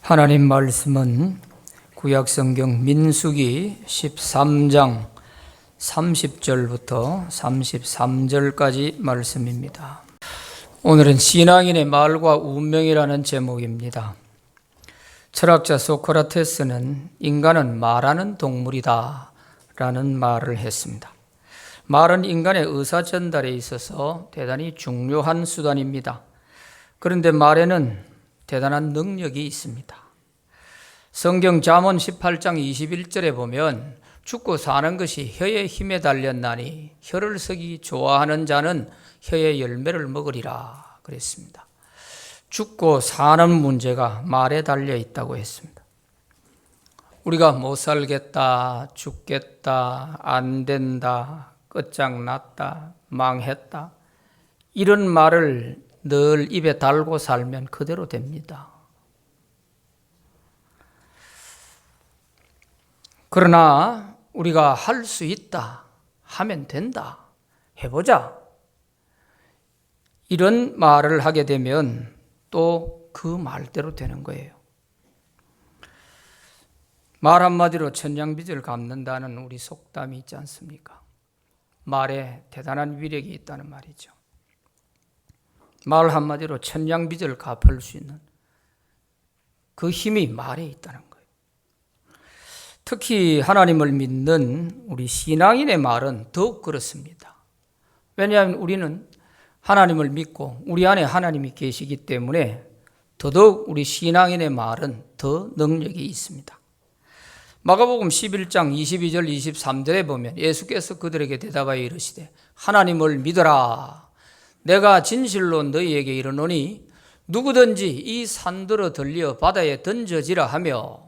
하나님 말씀은 구약성경 민수기 13장 30절부터 33절까지 말씀입니다. 오늘은 신앙인의 말과 운명이라는 제목입니다. 철학자 소크라테스는 인간은 말하는 동물이다 라는 말을 했습니다. 말은 인간의 의사 전달에 있어서 대단히 중요한 수단입니다. 그런데 말에는 대단한 능력이 있습니다. 성경 잠언 18장 21절에 보면 죽고 사는 것이 혀의 힘에 달렸나니 혀를 쓰기 좋아하는 자는 혀의 열매를 먹으리라 그랬습니다. 죽고 사는 문제가 말에 달려 있다고 했습니다. 우리가 못 살겠다, 죽겠다, 안 된다, 끝장났다, 망했다 이런 말을 늘 입에 달고 살면 그대로 됩니다. 그러나 우리가 할 수 있다, 하면 된다, 해보자 이런 말을 하게 되면 또 그 말대로 되는 거예요. 말 한마디로 천냥빚을 갚는다는 우리 속담이 있지 않습니까? 말에 대단한 위력이 있다는 말이죠. 말 한마디로 천냥빚을 갚을 수 있는 그 힘이 말에 있다는 거예요. 특히 하나님을 믿는 우리 신앙인의 말은 더욱 그렇습니다. 왜냐하면 우리는 하나님을 믿고 우리 안에 하나님이 계시기 때문에 더더욱 우리 신앙인의 말은 더 능력이 있습니다. 마가복음 11장 22절 23절에 보면 예수께서 그들에게 대답하여 이르시되 하나님을 믿어라. 내가 진실로 너희에게 이르노니 누구든지 이 산들어 들려 바다에 던져지라 하며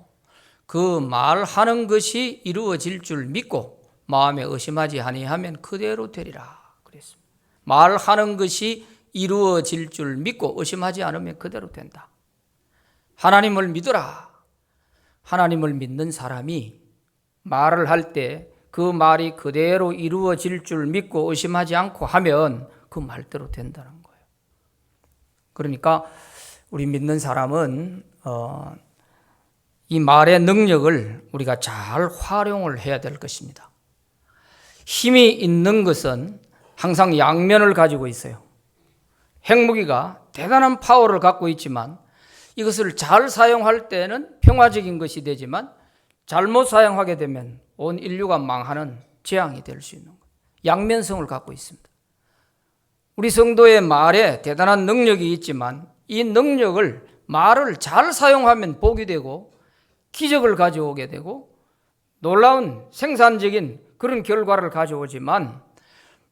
그 말하는 것이 이루어질 줄 믿고 마음에 의심하지 아니하면 그대로 되리라 그랬습니다. 말하는 것이 이루어질 줄 믿고 의심하지 않으면 그대로 된다. 하나님을 믿어라. 하나님을 믿는 사람이 말을 할 때 그 말이 그대로 이루어질 줄 믿고 의심하지 않고 하면 그 말대로 된다는 거예요. 그러니까 우리 믿는 사람은 이 말의 능력을 우리가 잘 활용을 해야 될 것입니다. 힘이 있는 것은 항상 양면을 가지고 있어요. 핵무기가 대단한 파워를 갖고 있지만 이것을 잘 사용할 때는 평화적인 것이 되지만 잘못 사용하게 되면 온 인류가 망하는 재앙이 될 수 있는 거예요. 양면성을 갖고 있습니다. 우리 성도의 말에 대단한 능력이 있지만 이 능력을 말을 잘 사용하면 복이 되고 기적을 가져오게 되고 놀라운 생산적인 그런 결과를 가져오지만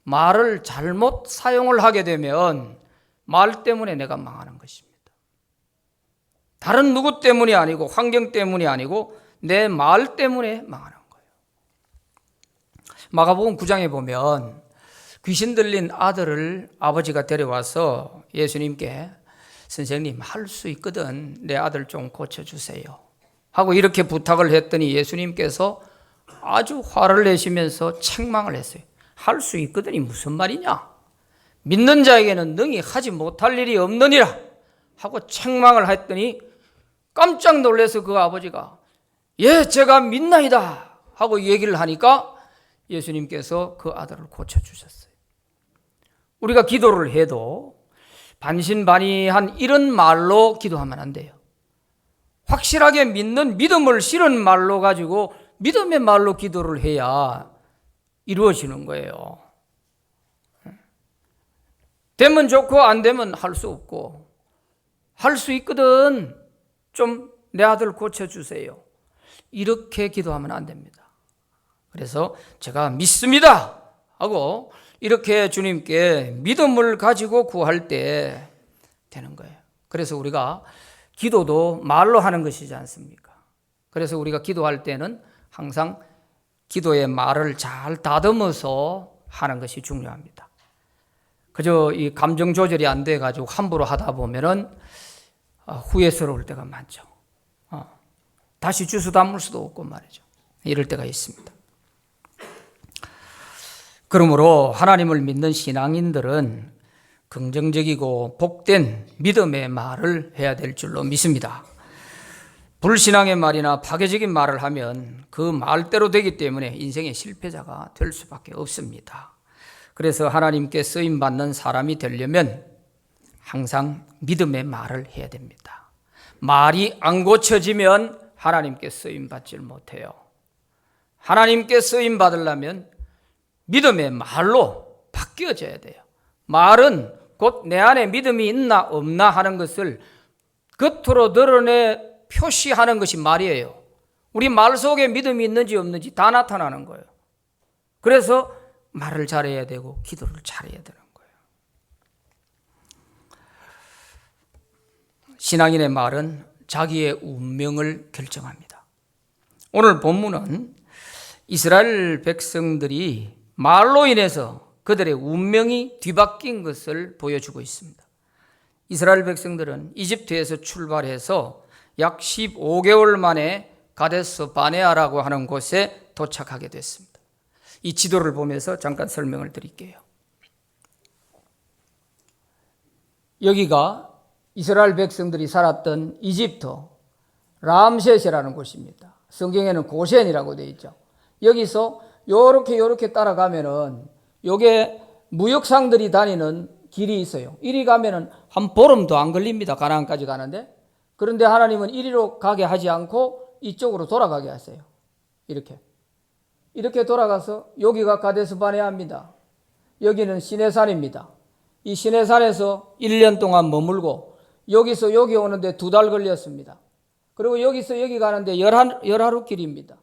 말을 잘못 사용을 하게 되면 말 때문에 내가 망하는 것입니다. 다른 누구 때문이 아니고 환경 때문이 아니고 내 말 때문에 망하는 거예요. 마가복음 9장에 보면 귀신 들린 아들을 아버지가 데려와서 예수님께 선생님 할 수 있거든 내 아들 좀 고쳐주세요 하고 이렇게 부탁을 했더니 예수님께서 아주 화를 내시면서 책망을 했어요. 할 수 있거든이 무슨 말이냐? 믿는 자에게는 능히 하지 못할 일이 없느니라 하고 책망을 했더니 깜짝 놀라서 그 아버지가 예 제가 믿나이다 하고 얘기를 하니까 예수님께서 그 아들을 고쳐주셨어요. 우리가 기도를 해도 반신반의한 이런 말로 기도하면 안 돼요. 확실하게 믿는 믿음을 실은 말로 가지고 믿음의 말로 기도를 해야 이루어지는 거예요. 되면 좋고 안 되면 할 수 없고 할 수 있거든 좀 내 아들 고쳐주세요. 이렇게 기도하면 안 됩니다. 그래서 제가 믿습니다 하고 이렇게 주님께 믿음을 가지고 구할 때 되는 거예요. 그래서 우리가 기도도 말로 하는 것이지 않습니까? 그래서 우리가 기도할 때는 항상 기도의 말을 잘 다듬어서 하는 것이 중요합니다. 그저 이 감정 조절이 안 돼가지고 함부로 하다 보면은 후회스러울 때가 많죠. 다시 주워 담을 수도 없고 말이죠. 이럴 때가 있습니다. 그러므로 하나님을 믿는 신앙인들은 긍정적이고 복된 믿음의 말을 해야 될 줄로 믿습니다. 불신앙의 말이나 파괴적인 말을 하면 그 말대로 되기 때문에 인생의 실패자가 될 수밖에 없습니다. 그래서 하나님께 쓰임받는 사람이 되려면 항상 믿음의 말을 해야 됩니다. 말이 안 고쳐지면 하나님께 쓰임받질 못해요. 하나님께 쓰임받으려면 믿음의 말로 바뀌어져야 돼요. 말은 곧 내 안에 믿음이 있나 없나 하는 것을 겉으로 드러내 표시하는 것이 말이에요. 우리 말 속에 믿음이 있는지 없는지 다 나타나는 거예요. 그래서 말을 잘해야 되고 기도를 잘해야 되는 거예요. 신앙인의 말은 자기의 운명을 결정합니다. 오늘 본문은 이스라엘 백성들이 말로 인해서 그들의 운명이 뒤바뀐 것을 보여주고 있습니다. 이스라엘 백성들은 이집트에서 출발해서 약 15개월 만에 가데스 바네아라고 하는 곳에 도착하게 됐습니다. 이 지도를 보면서 잠깐 설명을 드릴게요. 여기가 이스라엘 백성들이 살았던 이집트 람셋이라는 곳입니다. 성경에는 고센이라고 되어 있죠. 여기서 요렇게 따라가면은 요게 무역상들이 다니는 길이 있어요. 이리 가면은 한 보름도 안 걸립니다. 가나안까지 가는데. 그런데 하나님은 이리로 가게 하지 않고 이쪽으로 돌아가게 하세요. 이렇게 돌아가서 여기가 가데스 바네아입니다. 여기는 시내산입니다. 이 시내산에서 1년 동안 머물고 여기서 여기 오는데 2달 걸렸습니다. 그리고 여기서 여기 가는데 열하루 길입니다.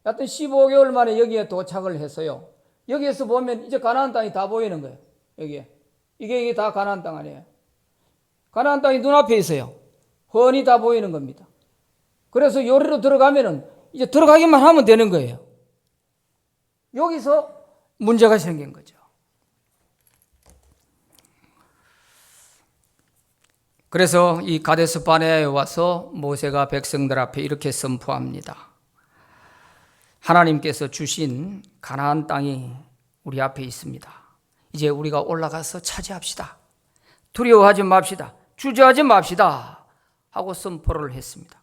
하여튼 15개월 만에 여기에 도착을 했어요. 여기에서 보면 이제 가나안 땅이 다 보이는 거예요. 이게 다 가나안 땅 아니에요. 가나안 땅이 눈앞에 있어요. 훤히 다 보이는 겁니다. 그래서 요리로 들어가면은 이제 들어가기만 하면 되는 거예요. 여기서 문제가 생긴 거죠. 그래서 이 가데스 바네아에 와서 모세가 백성들 앞에 이렇게 선포합니다. 하나님께서 주신 가나안 땅이 우리 앞에 있습니다. 이제 우리가 올라가서 차지합시다. 두려워하지 맙시다. 주저하지 맙시다. 하고 선포를 했습니다.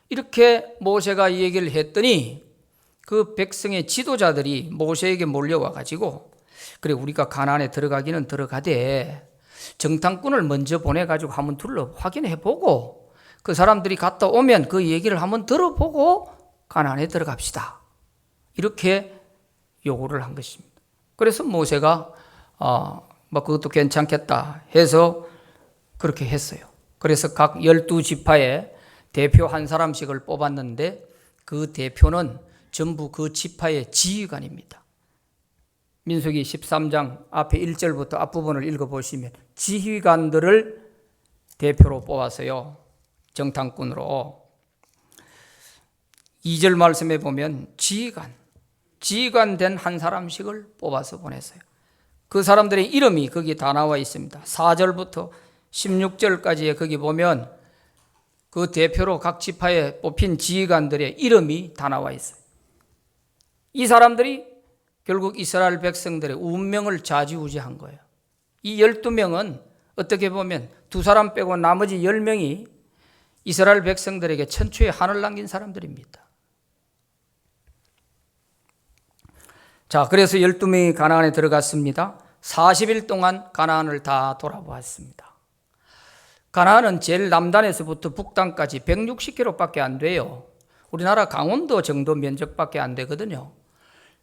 이렇게 모세가 이 얘기를 했더니 그 백성의 지도자들이 모세에게 몰려와 가지고 그래 우리가 가나안에 들어가기는 들어가되 정탐꾼을 먼저 보내가지고 한번 둘러 확인해보고 그 사람들이 갔다 오면 그 얘기를 한번 들어보고 가나안에 들어갑시다. 이렇게 요구를 한 것입니다. 그래서 모세가 그것도 괜찮겠다 해서 그렇게 했어요. 그래서 각 12지파에 대표 한 사람씩을 뽑았는데 그 대표는 전부 그 지파의 지휘관입니다. 민수기 13장 앞에 1절부터 앞부분을 읽어보시면 지휘관들을 대표로 뽑았어요. 정탐꾼으로. 2절 말씀에 보면 지휘관 된 한 사람씩을 뽑아서 보냈어요. 그 사람들의 이름이 거기 다 나와 있습니다. 4절부터 16절까지에 거기 보면 그 대표로 각 지파에 뽑힌 지휘관들의 이름이 다 나와 있어요. 이 사람들이 결국 이스라엘 백성들의 운명을 좌지우지한 거예요. 이 12명은 어떻게 보면 2사람 빼고 나머지 10명이 이스라엘 백성들에게 천추의 한을 남긴 사람들입니다. 자, 그래서 12명이 가나안에 들어갔습니다. 40일 동안 가나안을 다 돌아보았습니다. 가나안은 제일 남단에서부터 북단까지 160km밖에 안 돼요. 우리나라 강원도 정도 면적밖에 안 되거든요.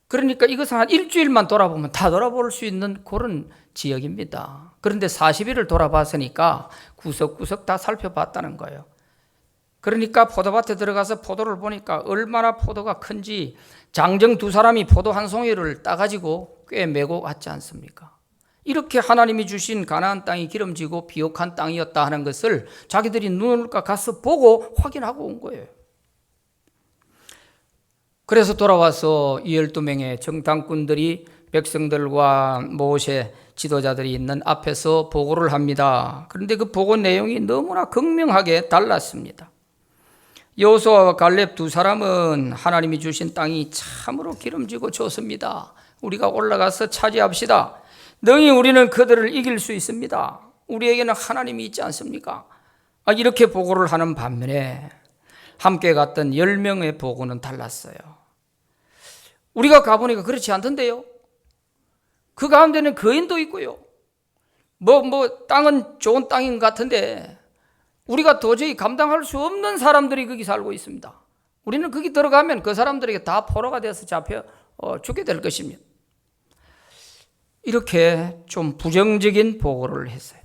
그러니까 이것은 한 일주일만 돌아보면 다 돌아볼 수 있는 그런 지역입니다. 그런데 40일을 돌아봤으니까 구석구석 다 살펴봤다는 거예요. 그러니까 포도밭에 들어가서 포도를 보니까 얼마나 포도가 큰지 장정 2사람이 포도 한 송이를 따가지고 꽤 메고 왔지 않습니까? 이렇게 하나님이 주신 가나안 땅이 기름지고 비옥한 땅이었다 하는 것을 자기들이 눈을 가서 보고 확인하고 온 거예요. 그래서 돌아와서 이 12명의 정탐꾼들이 백성들과 모세 지도자들이 있는 앞에서 보고를 합니다. 그런데 그 보고 내용이 너무나 극명하게 달랐습니다. 여호수아와 갈렙 2사람은 하나님이 주신 땅이 참으로 기름지고 좋습니다. 우리가 올라가서 차지합시다. 능히 우리는 그들을 이길 수 있습니다. 우리에게는 하나님이 있지 않습니까? 이렇게 보고를 하는 반면에 함께 갔던 10명의 보고는 달랐어요. 우리가 가보니까 그렇지 않던데요. 그 가운데는 거인도 있고요. 땅은 좋은 땅인 것 같은데 우리가 도저히 감당할 수 없는 사람들이 거기 살고 있습니다. 우리는 거기 들어가면 그 사람들에게 다 포로가 돼서 잡혀 죽게 될 것입니다. 이렇게 좀 부정적인 보고를 했어요.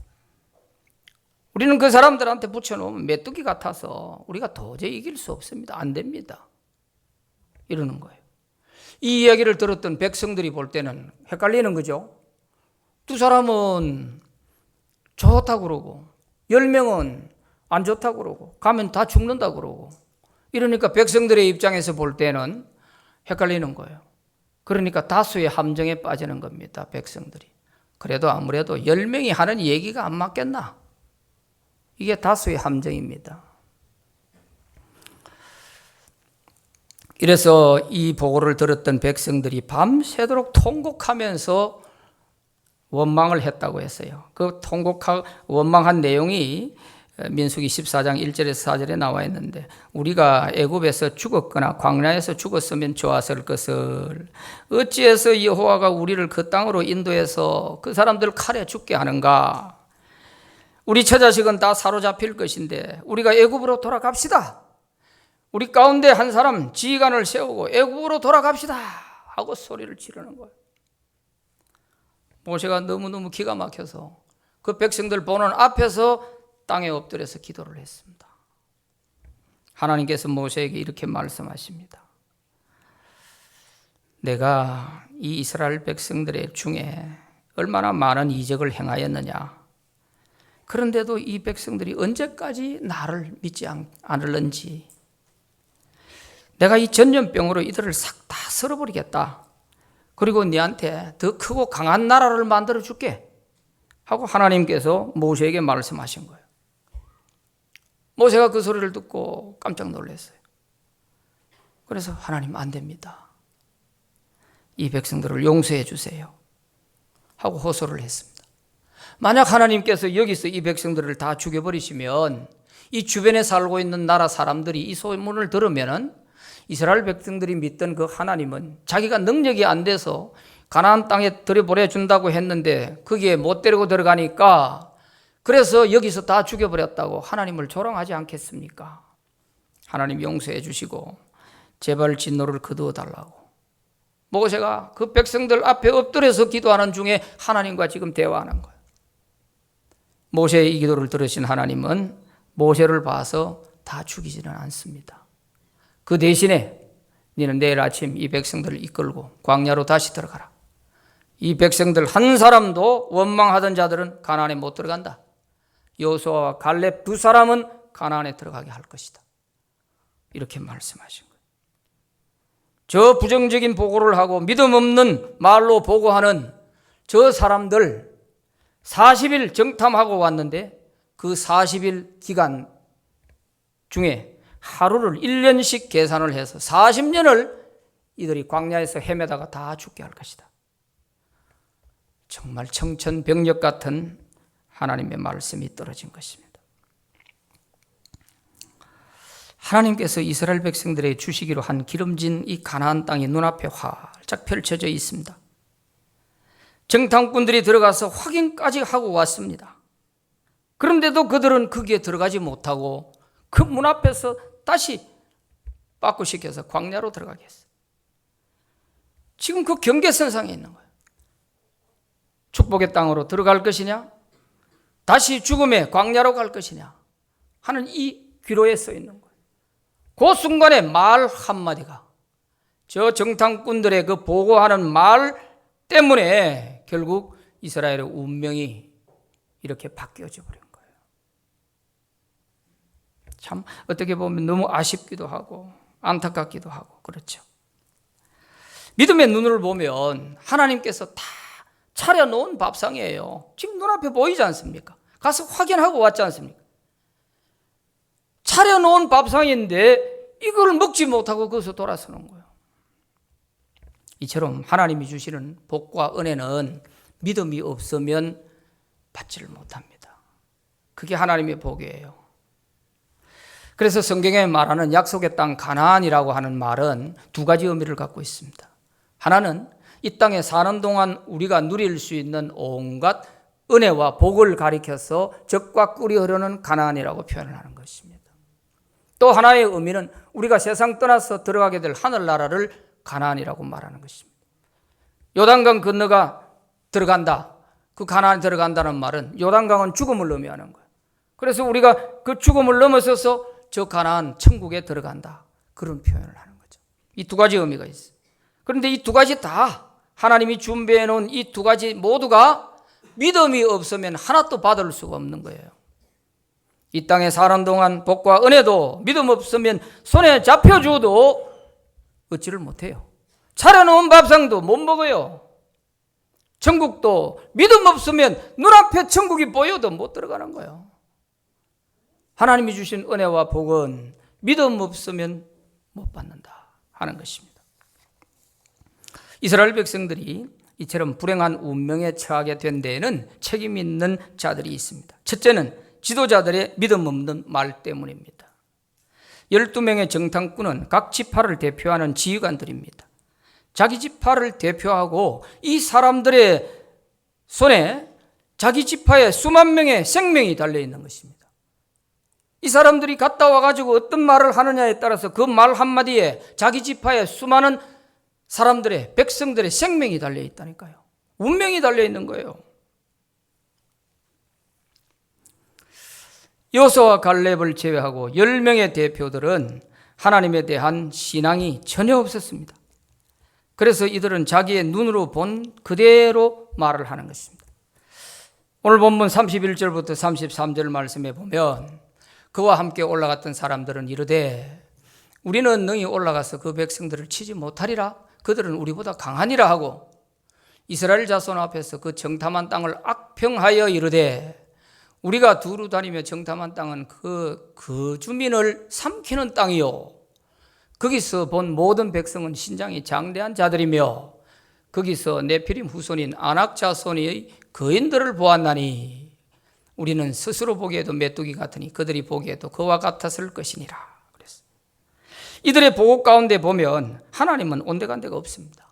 우리는 그 사람들한테 붙여놓으면 메뚜기 같아서 우리가 도저히 이길 수 없습니다. 안 됩니다. 이러는 거예요. 이 이야기를 들었던 백성들이 볼 때는 헷갈리는 거죠. 두 사람은 좋다고 그러고 10명은 안 좋다고 그러고 가면 다 죽는다고 그러고 이러니까 백성들의 입장에서 볼 때는 헷갈리는 거예요. 그러니까 다수의 함정에 빠지는 겁니다. 백성들이. 그래도 아무래도 10명이 하는 얘기가 안 맞겠나? 이게 다수의 함정입니다. 이래서 이 보고를 들었던 백성들이 밤새도록 통곡하면서 원망을 했다고 했어요. 그 원망한 내용이 민수기 14장 1절에서 4절에 나와 있는데 우리가 애굽에서 죽었거나 광야에서 죽었으면 좋았을 것을 어찌해서 여호와가 우리를 그 땅으로 인도해서 그 사람들 칼에 죽게 하는가? 우리 처자식은 다 사로잡힐 것인데 우리가 애굽으로 돌아갑시다. 우리 가운데 한 사람 지휘관을 세우고 애굽으로 돌아갑시다 하고 소리를 지르는 거예요. 모세가 너무너무 기가 막혀서 그 백성들 보는 앞에서 땅에 엎드려서 기도를 했습니다. 하나님께서 모세에게 이렇게 말씀하십니다. 내가 이 이스라엘 백성들의 중에 얼마나 많은 이적을 행하였느냐. 그런데도 이 백성들이 언제까지 나를 믿지 않을는지 내가 이 전염병으로 이들을 싹 다 쓸어버리겠다. 그리고 네한테 더 크고 강한 나라를 만들어 줄게 하고 하나님께서 모세에게 말씀하신 거예요. 모세가 그 소리를 듣고 깜짝 놀랐어요. 그래서 하나님 안 됩니다. 이 백성들을 용서해 주세요 하고 호소를 했습니다. 만약 하나님께서 여기서 이 백성들을 다 죽여버리시면 이 주변에 살고 있는 나라 사람들이 이 소문을 들으면 이스라엘 백성들이 믿던 그 하나님은 자기가 능력이 안 돼서 가나안 땅에 들여보내준다고 했는데 거기에 못 데리고 들어가니까 그래서 여기서 다 죽여버렸다고 하나님을 조롱하지 않겠습니까? 하나님 용서해 주시고 제발 진노를 거두어 달라고 모세가 그 백성들 앞에 엎드려서 기도하는 중에 하나님과 지금 대화하는 거예요. 모세의 이 기도를 들으신 하나님은 모세를 봐서 다 죽이지는 않습니다. 그 대신에 너는 내일 아침 이 백성들을 이끌고 광야로 다시 들어가라. 이 백성들 한 사람도 원망하던 자들은 가나안에 못 들어간다. 여호수아와 갈렙 두 사람은 가나안에 들어가게 할 것이다. 이렇게 말씀하신 거예요. 저 부정적인 보고를 하고 믿음 없는 말로 보고하는 저 사람들 40일 정탐하고 왔는데 그 40일 기간 중에 하루를 1년씩 계산을 해서 40년을 이들이 광야에서 헤매다가 다 죽게 할 것이다. 정말 청천벽력 같은 하나님의 말씀이 떨어진 것입니다. 하나님께서 이스라엘 백성들의 주시기로 한 기름진 이 가나안 땅이 눈앞에 활짝 펼쳐져 있습니다. 정탐꾼들이 들어가서 확인까지 하고 왔습니다. 그런데도 그들은 거기에 들어가지 못하고 그 문 앞에서 다시 바꾸시켜서 광야로 들어가게 했어요. 지금 그 경계선상에 있는 거예요. 축복의 땅으로 들어갈 것이냐? 다시 죽음의 광야로 갈 것이냐? 하는 이 기로에 써 있는 거예요. 그 순간에 말 한마디가 저 정탐꾼들의 그 보고하는 말 때문에 결국 이스라엘의 운명이 이렇게 바뀌어져 버린 거예요. 참 어떻게 보면 너무 아쉽기도 하고 안타깝기도 하고 그렇죠. 믿음의 눈을 보면 하나님께서 다 차려놓은 밥상이에요. 지금 눈앞에 보이지 않습니까? 가서 확인하고 왔지 않습니까? 차려놓은 밥상인데 이걸 먹지 못하고 거기서 돌아서는 거예요. 이처럼 하나님이 주시는 복과 은혜는 믿음이 없으면 받지를 못합니다. 그게 하나님의 복이에요. 그래서 성경에 말하는 약속의 땅 가나안이라고 하는 말은 두 가지 의미를 갖고 있습니다. 하나는 이 땅에 사는 동안 우리가 누릴 수 있는 온갖 은혜와 복을 가리켜서 젖과 꿀이 흐르는 가나안이라고 표현을 하는 것입니다. 또 하나의 의미는 우리가 세상 떠나서 들어가게 될 하늘나라를 가나안이라고 말하는 것입니다. 요단강 건너가 들어간다. 그 가나안에 들어간다는 말은 요단강은 죽음을 의미하는 거예요. 그래서 우리가 그 죽음을 넘어서서 저 가나안 천국에 들어간다. 그런 표현을 하는 거죠. 이 두 가지 의미가 있어요. 그런데 이 두 가지 다 하나님이 준비해 놓은 이 두 가지 모두가 믿음이 없으면 하나도 받을 수가 없는 거예요. 이 땅에 사는 동안 복과 은혜도 믿음 없으면 손에 잡혀줘도 얻지를 못해요. 차려놓은 밥상도 못 먹어요. 천국도 믿음 없으면 눈앞에 천국이 보여도 못 들어가는 거예요. 하나님이 주신 은혜와 복은 믿음 없으면 못 받는다 하는 것입니다. 이스라엘 백성들이 이처럼 불행한 운명에 처하게 된 데에는 책임 있는 자들이 있습니다. 첫째는 지도자들의 믿음 없는 말 때문입니다. 12명의 정탐꾼은 각 지파를 대표하는 지휘관들입니다. 자기 지파를 대표하고 이 사람들의 손에 자기 지파의 수만 명의 생명이 달려있는 것입니다. 이 사람들이 갔다 와가지고 어떤 말을 하느냐에 따라서 그 말 한마디에 자기 지파의 수많은 사람들의, 백성들의 생명이 달려있다니까요. 운명이 달려있는 거예요. 여호수아와 갈렙을 제외하고 10명의 대표들은 하나님에 대한 신앙이 전혀 없었습니다. 그래서 이들은 자기의 눈으로 본 그대로 말을 하는 것입니다. 오늘 본문 31절부터 33절 말씀에 보면 그와 함께 올라갔던 사람들은 이르되 우리는 능히 올라가서 그 백성들을 치지 못하리라. 그들은 우리보다 강하니라 하고 이스라엘 자손 앞에서 그 정탐한 땅을 악평하여 이르되 우리가 두루 다니며 정탐한 땅은 그 주민을 삼키는 땅이요 거기서 본 모든 백성은 신장이 장대한 자들이며 거기서 네피림 후손인 아낙 자손의 거인들을 보았나니 우리는 스스로 보기에도 메뚜기 같으니 그들이 보기에도 그와 같았을 것이니라. 그랬어요. 이들의 보고 가운데 보면 하나님은 온데간데가 없습니다.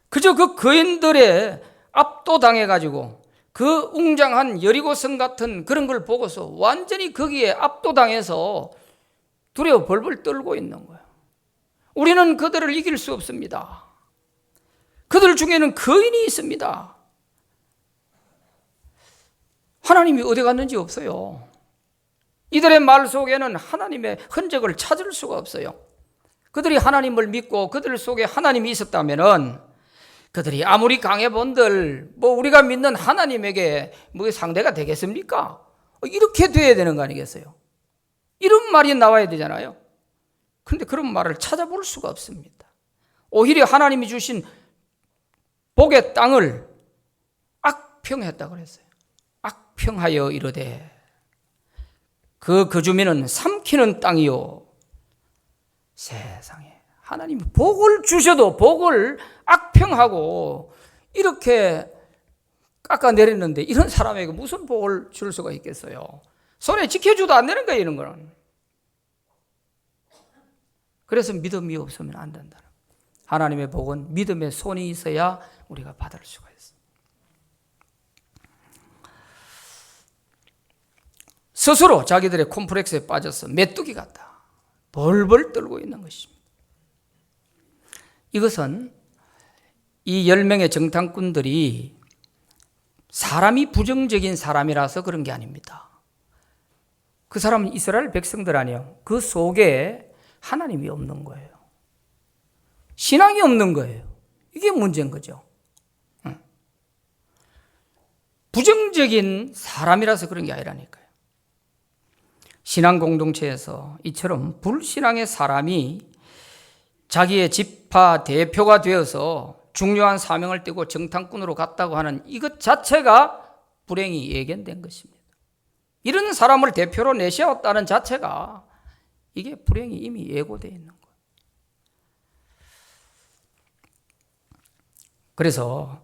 그저 그 거인들의 압도당해가지고 그 웅장한 여리고성 같은 그런 걸 보고서 완전히 거기에 압도당해서 두려워 벌벌 떨고 있는 거예요. 우리는 그들을 이길 수 없습니다. 그들 중에는 거인이 있습니다. 하나님이 어디 갔는지 없어요. 이들의 말 속에는 하나님의 흔적을 찾을 수가 없어요. 그들이 하나님을 믿고 그들 속에 하나님이 있었다면은 그들이 아무리 강해본들 우리가 믿는 하나님에게 상대가 되겠습니까? 이렇게 돼야 되는 거 아니겠어요? 이런 말이 나와야 되잖아요. 그런데 그런 말을 찾아볼 수가 없습니다. 오히려 하나님이 주신 복의 땅을 악평했다고 그랬어요. 악평하여 이르되 그 주민은 삼키는 땅이요. 세상에 하나님이 복을 주셔도 복을 악평하고 이렇게 깎아내렸는데 이런 사람에게 무슨 복을 줄 수가 있겠어요? 손에 지켜줘도 안 되는 거예요, 이런 거는. 그래서 믿음이 없으면 안 된다. 하나님의 복은 믿음의 손이 있어야 우리가 받을 수가 있어요. 스스로 자기들의 콤플렉스에 빠져서 메뚜기 같다. 벌벌 떨고 있는 것입니다. 이것은 이 10명의 정탐꾼들이 사람이 부정적인 사람이라서 그런 게 아닙니다. 그 사람은 이스라엘 백성들 아니에요. 그 속에 하나님이 없는 거예요. 신앙이 없는 거예요. 이게 문제인 거죠. 부정적인 사람이라서 그런 게 아니라니까요. 신앙 공동체에서 이처럼 불신앙의 사람이 자기의 지파 대표가 되어서 중요한 사명을 띠고 정탐꾼으로 갔다고 하는 이것 자체가 불행이 예견된 것입니다. 이런 사람을 대표로 내세웠다는 자체가 이게 불행이 이미 예고되어 있는 거예요. 그래서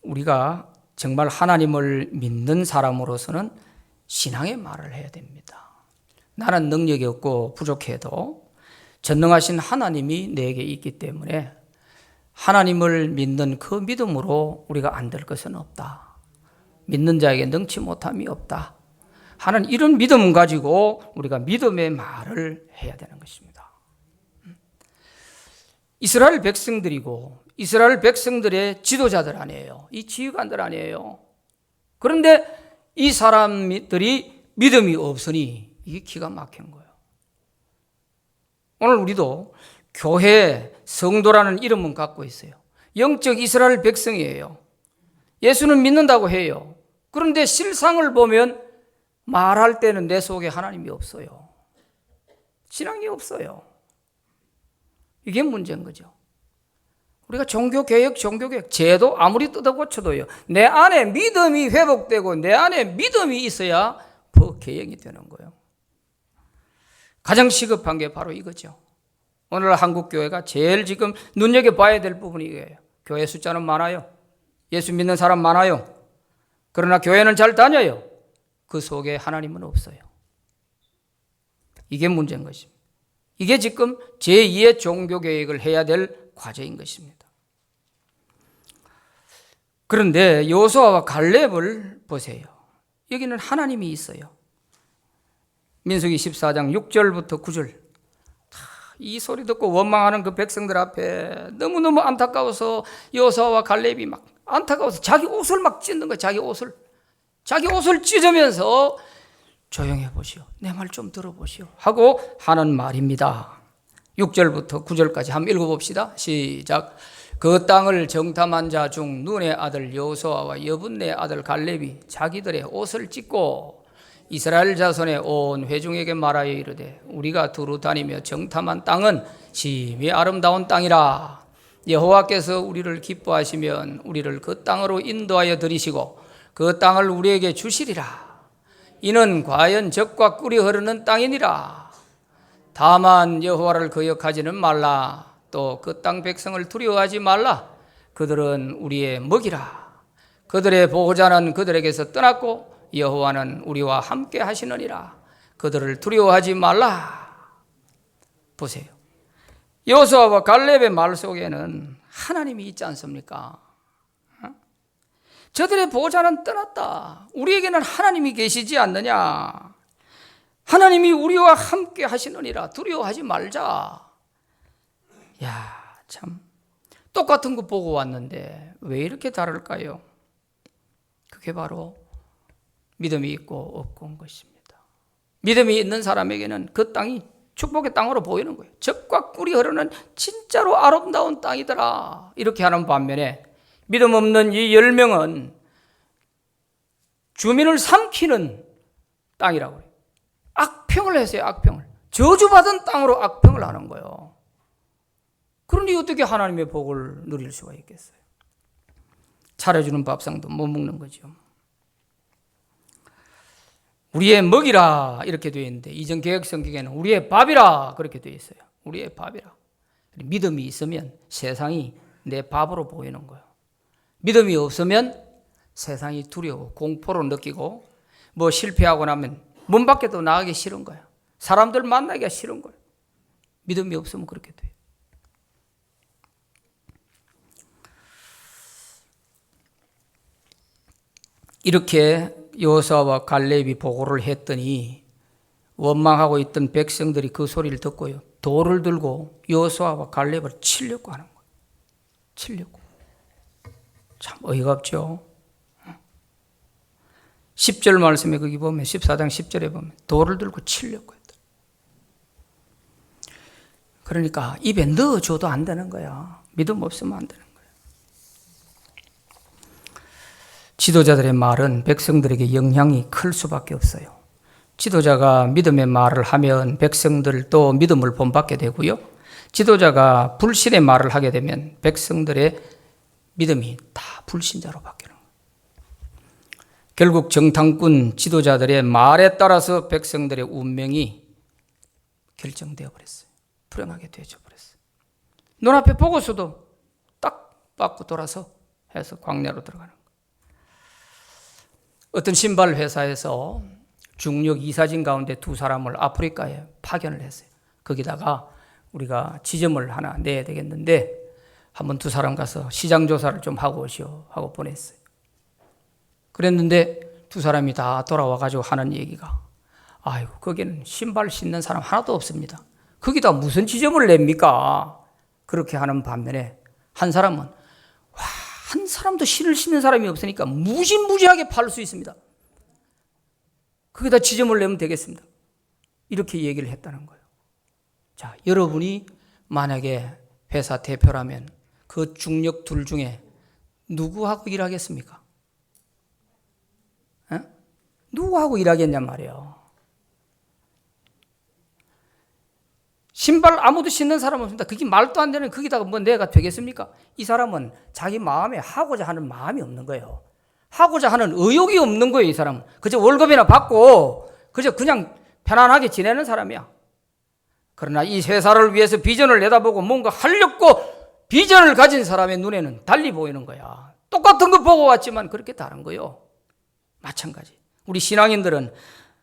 우리가 정말 하나님을 믿는 사람으로서는 신앙의 말을 해야 됩니다. 나는 능력이 없고 부족해도 전능하신 하나님이 내게 있기 때문에 하나님을 믿는 그 믿음으로 우리가 안 될 것은 없다. 믿는 자에게 능치 못함이 없다. 하는 이런 믿음 가지고 우리가 믿음의 말을 해야 되는 것입니다. 이스라엘 백성들이고 이스라엘 백성들의 지도자들 아니에요. 이 지휘관들 아니에요. 그런데 이 사람들이 믿음이 없으니 이게 기가 막힌 거예요. 오늘 우리도 교회 성도라는 이름은 갖고 있어요. 영적 이스라엘 백성이에요. 예수는 믿는다고 해요. 그런데 실상을 보면 말할 때는 내 속에 하나님이 없어요. 신앙이 없어요. 이게 문제인 거죠. 우리가 종교개혁, 제도 아무리 뜯어고쳐도요, 내 안에 믿음이 회복되고 내 안에 믿음이 있어야 법 개혁이 되는 거예요. 가장 시급한 게 바로 이거죠. 오늘 한국교회가 제일 지금 눈여겨봐야 될 부분이 이거예요. 교회 숫자는 많아요. 예수 믿는 사람 많아요. 그러나 교회는 잘 다녀요. 그 속에 하나님은 없어요. 이게 문제인 것입니다. 이게 지금 제2의 종교개혁을 해야 될 과제인 것입니다. 그런데 여호수아와 갈렙을 보세요. 여기는 하나님이 있어요. 민수기 14장 6절부터 9절. 이 소리 듣고 원망하는 그 백성들 앞에 너무너무 안타까워서 여호수아와 갈렙이 막 안타까워서 자기 옷을 막 찢는 거예요. 자기 옷을 찢으면서 조용해 보시오. 내 말 좀 들어보시오. 하고 하는 말입니다. 6절부터 9절까지 한번 읽어봅시다. 시작. 그 땅을 정탐한 자 중 눈의 아들 여호수아와 여분네 아들 갈렙이 자기들의 옷을 찢고 이스라엘 자손의 온 회중에게 말하여 이르되 우리가 두루 다니며 정탐한 땅은 심히 아름다운 땅이라. 여호와께서 우리를 기뻐하시면 우리를 그 땅으로 인도하여 들이시고 그 땅을 우리에게 주시리라. 이는 과연 젖과 꿀이 흐르는 땅이니라. 다만 여호와를 거역하지는 말라. 또 그 땅 백성을 두려워하지 말라. 그들은 우리의 먹이라. 그들의 보호자는 그들에게서 떠났고 여호와는 우리와 함께 하시느니라. 그들을 두려워하지 말라. 보세요. 여호수아와 갈렙의 말 속에는 하나님이 있지 않습니까? 저들의 보호자는 떠났다. 우리에게는 하나님이 계시지 않느냐. 하나님이 우리와 함께 하시느니라. 두려워하지 말자. 야, 참 똑같은 거 보고 왔는데 왜 이렇게 다를까요? 그게 바로 믿음이 있고 없고 온 것입니다. 믿음이 있는 사람에게는 그 땅이 축복의 땅으로 보이는 거예요. 젖과 꿀이 흐르는 진짜로 아름다운 땅이더라. 이렇게 하는 반면에 믿음 없는 이 10명은 주민을 삼키는 땅이라고 해요. 악평을 했어요. 악평을. 저주받은 땅으로 악평을 하는 거예요. 그러니 어떻게 하나님의 복을 누릴 수가 있겠어요? 차려주는 밥상도 못 먹는 거죠. 우리의 먹이라 이렇게 되어 있는데 이전 개혁 성경에는 우리의 밥이라 그렇게 되어 있어요. 우리의 밥이라. 믿음이 있으면 세상이 내 밥으로 보이는 거예요. 믿음이 없으면 세상이 두려워 공포로 느끼고 뭐 실패하고 나면 문 밖에도 나가기 싫은 거예요. 사람들 만나기가 싫은 거예요. 믿음이 없으면 그렇게 돼요. 이렇게 여호수아와 갈렙이 보고를 했더니 원망하고 있던 백성들이 그 소리를 듣고요. 돌을 들고 여호수아와 갈렙을 치려고 하는 거예요. 치려고. 참 어이가 없죠. 10절 말씀에 거기 보면 14장 10절에 보면 돌을 들고 치려고 했다. 그러니까 입에 넣어줘도 안 되는 거야. 믿음 없으면 안 되는 거야. 지도자들의 말은 백성들에게 영향이 클 수밖에 없어요. 지도자가 믿음의 말을 하면 백성들도 믿음을 본받게 되고요. 지도자가 불신의 말을 하게 되면 백성들의 믿음이 다 불신자로 바뀌는 거예요. 결국 정탐꾼 지도자들의 말에 따라서 백성들의 운명이 결정되어 버렸어요. 불행하게 되어져 버렸어요. 눈앞에 보고서도 딱 받고 돌아서 해서 광야로 들어가는 거예요. 어떤 신발 회사에서 중력 이사진 가운데 두 사람을 아프리카에 파견을 했어요. 거기다가 우리가 지점을 하나 내야 되겠는데 한번 두 사람 가서 시장 조사를 좀 하고 오시오 하고 보냈어요. 그랬는데 두 사람이 다 돌아와가지고 하는 얘기가, 아이고 거기는 신발 신는 사람 하나도 없습니다. 거기다 무슨 지점을 냅니까? 그렇게 하는 반면에 한 사람은 한 사람도 신을 신는 사람이 없으니까 무지무지하게 팔 수 있습니다. 거기다 지점을 내면 되겠습니다. 이렇게 얘기를 했다는 거예요. 자, 여러분이 만약에 회사 대표라면 그 중력 둘 중에 누구하고 일하겠습니까? 누구하고 일하겠냔 말이에요. 신발 아무도 신는 사람 없습니다. 그게 말도 안 되는, 거기다가 뭐 내가 되겠습니까? 이 사람은 자기 마음에 하고자 하는 마음이 없는 거예요. 하고자 하는 의욕이 없는 거예요, 이 사람은. 그저 월급이나 받고 그저 그냥 편안하게 지내는 사람이야. 그러나 이 회사를 위해서 비전을 내다보고 뭔가 하려고 비전을 가진 사람의 눈에는 달리 보이는 거야. 똑같은 거 보고 왔지만 그렇게 다른 거예요. 마찬가지. 우리 신앙인들은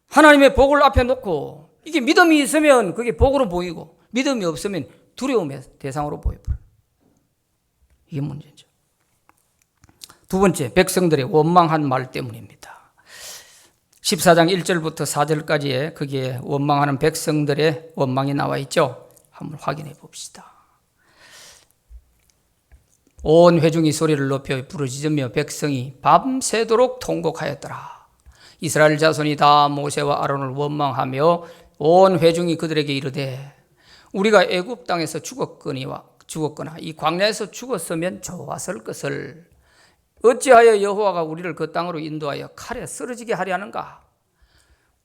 하나님의 복을 앞에 놓고 이게 믿음이 있으면 그게 복으로 보이고 믿음이 없으면 두려움의 대상으로 보여버려요. 이게 문제죠. 두 번째, 백성들의 원망한 말 때문입니다. 14장 1절부터 4절까지에 거기에 원망하는 백성들의 원망이 나와 있죠. 한번 확인해 봅시다. 온 회중이 소리를 높여 부르짖으며 백성이 밤새도록 통곡하였더라. 이스라엘 자손이 다 모세와 아론을 원망하며 온 회중이 그들에게 이르되 우리가 애굽 땅에서 죽었거나 이 광야에서 죽었으면 좋았을 것을 어찌하여 여호와가 우리를 그 땅으로 인도하여 칼에 쓰러지게 하려 하는가?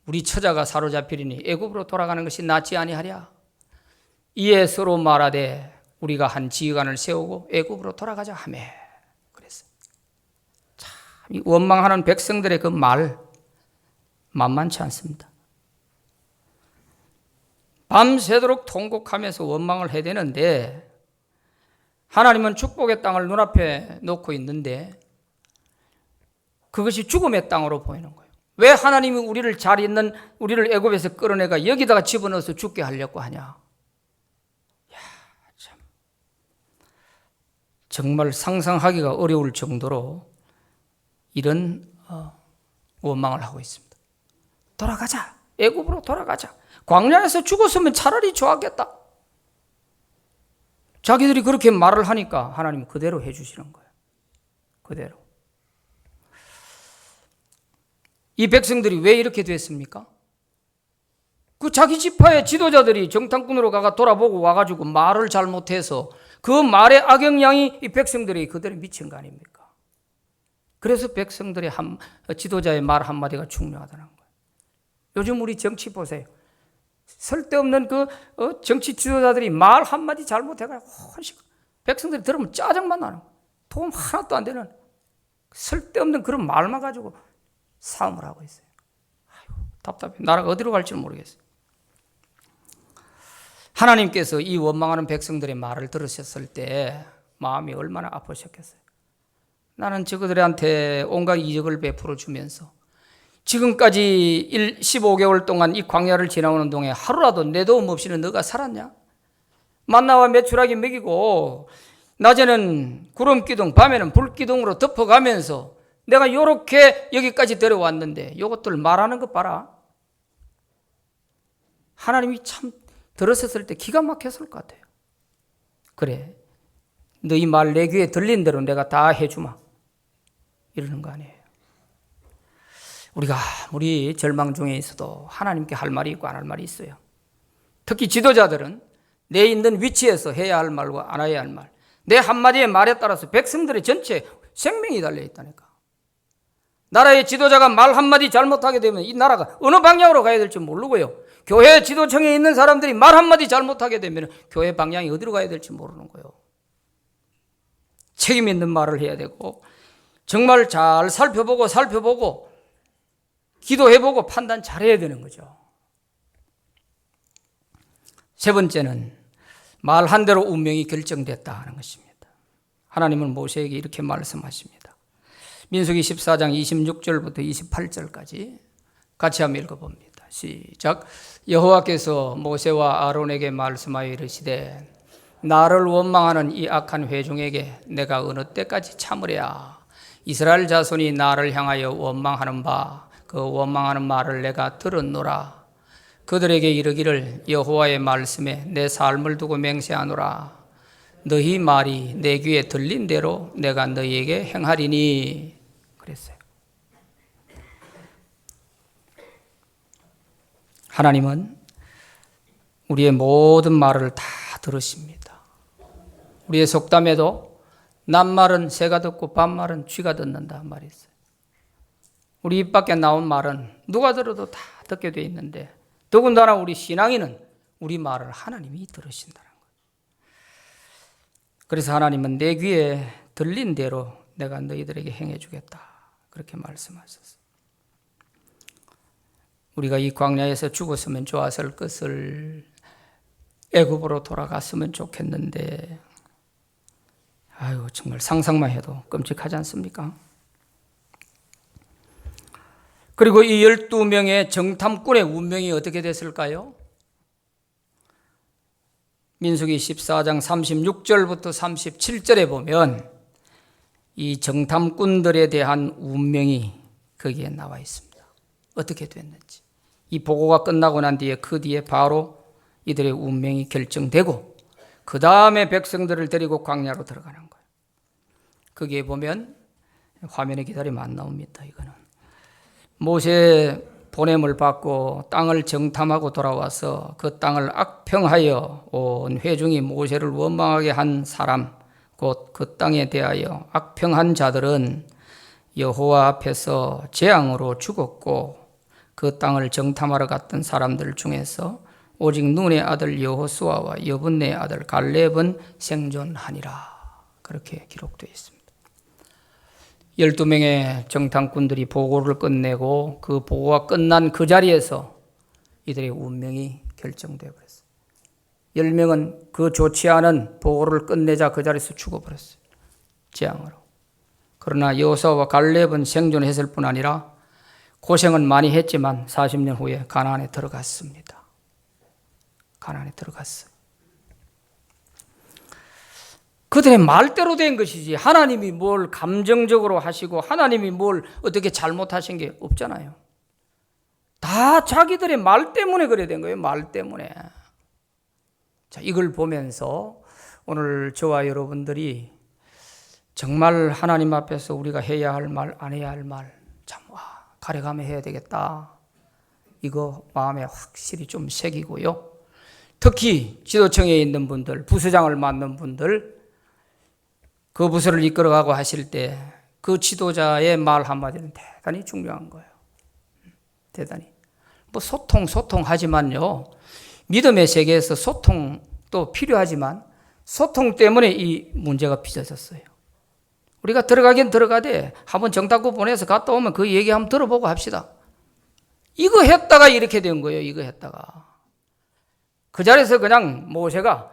우리 처자가 사로잡히리니 애굽으로 돌아가는 것이 낫지 아니하랴? 이에 서로 말하되 우리가 한 지휘관을 세우고 애굽으로 돌아가자 하며 그랬어요. 참, 이 원망하는 백성들의 그 말 만만치 않습니다. 밤새도록 통곡하면서 원망을 해야 되는데 하나님은 축복의 땅을 눈앞에 놓고 있는데 그것이 죽음의 땅으로 보이는 거예요. 왜 하나님이 우리를 잘 있는 우리를 애굽에서 끌어내가 여기다가 집어넣어서 죽게 하려고 하냐? 야, 참. 정말 상상하기가 어려울 정도로 이런 원망을 하고 있습니다. 돌아가자. 애굽으로 돌아가자. 광야에서 죽었으면 차라리 좋았겠다. 자기들이 그렇게 말을 하니까 하나님은 그대로 해주시는 거예요. 그대로. 이 백성들이 왜 이렇게 됐습니까? 그 자기 지파의 지도자들이 정탐꾼으로 가가 돌아보고 와가지고 말을 잘못해서 그 말의 악영향이 이 백성들이 그대로 미친 거 아닙니까? 그래서 백성들의 지도자의 말 한마디가 중요하다는 거예요. 요즘 우리 정치 보세요. 쓸데없는 정치 지도자들이 말 한마디 잘못해가지고 백성들이 들으면 짜증만 나는 거예요. 도움 하나도 안 되는 쓸데없는 그런 말만 가지고 싸움을 하고 있어요. 아이고, 답답해. 나라가 어디로 갈지 모르겠어요. 하나님께서 이 원망하는 백성들의 말을 들으셨을 때 마음이 얼마나 아프셨겠어요. 나는 저들한테 온갖 이적을 베풀어 주면서 지금까지 15개월 동안 이 광야를 지나오는 동안 하루라도 내 도움 없이는 너가 살았냐? 만나와 메추라기 먹이고 낮에는 구름 기둥, 밤에는 불 기둥으로 덮어가면서 내가 이렇게 여기까지 데려왔는데 이것들 말하는 것 봐라. 하나님이 참 들었을 때 기가 막혔을 것 같아요. 그래, 너희 말 내 귀에 들린 대로 내가 다 해주마. 이러는 거 아니에요. 우리가 아무리 절망 중에 있어도 하나님께 할 말이 있고 안 할 말이 있어요. 특히 지도자들은 내 있는 위치에서 해야 할 말과 안 해야 할 말, 내 한마디의 말에 따라서 백성들의 전체 생명이 달려있다니까. 나라의 지도자가 말 한마디 잘못하게 되면 이 나라가 어느 방향으로 가야 될지 모르고요. 교회 지도층에 있는 사람들이 말 한마디 잘못하게 되면 교회 방향이 어디로 가야 될지 모르는 거예요. 책임 있는 말을 해야 되고 정말 잘 살펴보고 기도해보고 판단 잘해야 되는 거죠. 세 번째는 말한 대로 운명이 결정됐다 하는 것입니다. 하나님은 모세에게 이렇게 말씀하십니다. 민수기 14장 26절부터 28절까지 같이 한번 읽어봅니다. 시작. 여호와께서 모세와 아론에게 말씀하여 이르시되 나를 원망하는 이 악한 회중에게 내가 어느 때까지 참으랴. 이스라엘 자손이 나를 향하여 원망하는 바 그 원망하는 말을 내가 들었노라. 그들에게 이르기를 여호와의 말씀에 내 삶을 두고 맹세하노라. 너희 말이 내 귀에 들린 대로 내가 너희에게 행하리니. 그랬어요. 하나님은 우리의 모든 말을 다 들으십니다. 우리의 속담에도 남말은 새가 듣고 반말은 쥐가 듣는다 말이 있어요. 우리 입 밖에 나온 말은 누가 들어도 다 듣게 돼 있는데 더군다나 우리 신앙인은 우리 말을 하나님이 들으신다는 거예요. 그래서 하나님은 내 귀에 들린 대로 내가 너희들에게 행해 주겠다 그렇게 말씀하셨어요. 우리가 이 광야에서 죽었으면 좋았을 것을 애굽으로 돌아갔으면 좋겠는데 아유 정말 상상만 해도 끔찍하지 않습니까? 그리고 이 12명의 정탐꾼의 운명이 어떻게 됐을까요? 민수기 14장 36절부터 37절에 보면 이 정탐꾼들에 대한 운명이 거기에 나와 있습니다. 어떻게 됐는지. 이 보고가 끝나고 난 뒤에 그 뒤에 바로 이들의 운명이 결정되고 그 다음에 백성들을 데리고 광야로 들어가는 거예요. 거기에 보면 화면에 기다리면 안 나옵니다. 이거는 모세 보냄을 받고 땅을 정탐하고 돌아와서 그 땅을 악평하여 온 회중이 모세를 원망하게 한 사람 곧 그 땅에 대하여 악평한 자들은 여호와 앞에서 재앙으로 죽었고 그 땅을 정탐하러 갔던 사람들 중에서 오직 눈의 아들 여호수아와 여분네의 아들 갈렙은 생존하니라. 그렇게 기록되어 있습니다. 12명의 정탐꾼들이 보고를 끝내고 그 보고가 끝난 그 자리에서 이들의 운명이 결정되어 버렸어요. 10명은 그 좋지 않은 보고를 끝내자 그 자리에서 죽어버렸어요. 재앙으로. 그러나 여호수아와 갈렙은 생존했을 뿐 아니라 고생은 많이 했지만 40년 후에 가나안에 들어갔습니다. 가나안에 들어갔어요. 그들의 말대로 된 것이지 하나님이 뭘 감정적으로 하시고 하나님이 뭘 어떻게 잘못하신 게 없잖아요. 다 자기들의 말 때문에 그래 된 거예요. 말 때문에. 자, 이걸 보면서 오늘 저와 여러분들이 정말 하나님 앞에서 우리가 해야 할 말, 안 해야 할 말 참 가려가며 해야 되겠다. 이거 마음에 확실히 좀 새기고요. 특히 지도청에 있는 분들, 부서장을 맡는 분들, 그 부서를 이끌어가고 하실 때 그 지도자의 말 한마디는 대단히 중요한 거예요. 대단히. 뭐 소통하지만요. 믿음의 세계에서 소통도 필요하지만 소통 때문에 이 문제가 빚어졌어요. 우리가 들어가긴 들어가되 한번 정탐꾼 보내서 갔다 오면 그 얘기 한번 들어보고 합시다. 이거 했다가 이렇게 된 거예요. 이거 했다가. 그 자리에서 그냥 모세가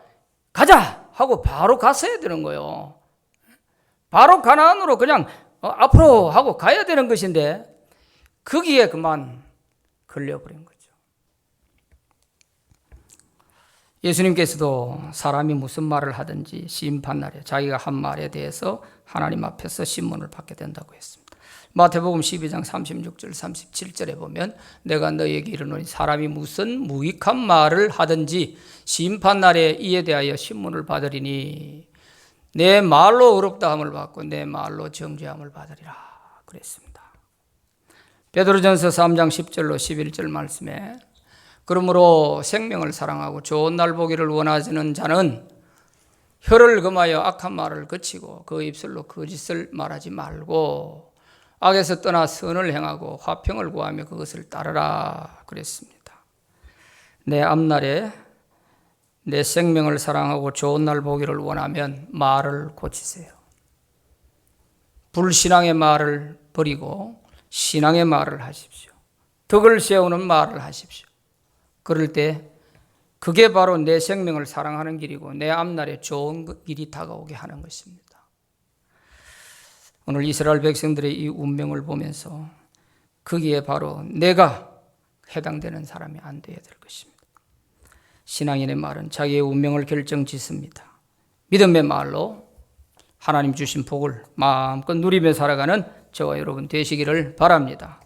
가자 하고 바로 갔어야 되는 거예요. 바로 가나안으로 그냥 앞으로 하고 가야 되는 것인데 거기에 그만 걸려버린 거죠. 예수님께서도 사람이 무슨 말을 하든지 심판날에 자기가 한 말에 대해서 하나님 앞에서 신문을 받게 된다고 했습니다. 마태복음 12장 36절 37절에 보면 내가 너희에게 이르노니 사람이 무슨 무익한 말을 하든지 심판날에 이에 대하여 신문을 받으리니 내 말로 의롭다함을 받고 내 말로 정죄함을 받으리라 그랬습니다. 베드로전서 3장 10절로 11절 말씀에 그러므로 생명을 사랑하고 좋은 날 보기를 원하시는 자는 혀를 금하여 악한 말을 그치고 그 입술로 거짓을 말하지 말고 악에서 떠나 선을 행하고 화평을 구하며 그것을 따르라 그랬습니다. 내 앞날에 내 생명을 사랑하고 좋은 날 보기를 원하면 말을 고치세요. 불신앙의 말을 버리고 신앙의 말을 하십시오. 덕을 세우는 말을 하십시오. 그럴 때 그게 바로 내 생명을 사랑하는 길이고 내 앞날에 좋은 길이 다가오게 하는 것입니다. 오늘 이스라엘 백성들의 이 운명을 보면서 거기에 바로 내가 해당되는 사람이 안 되어야 될 것입니다. 신앙인의 말은 자기의 운명을 결정짓습니다. 믿음의 말로 하나님 주신 복을 마음껏 누리며 살아가는 저와 여러분 되시기를 바랍니다.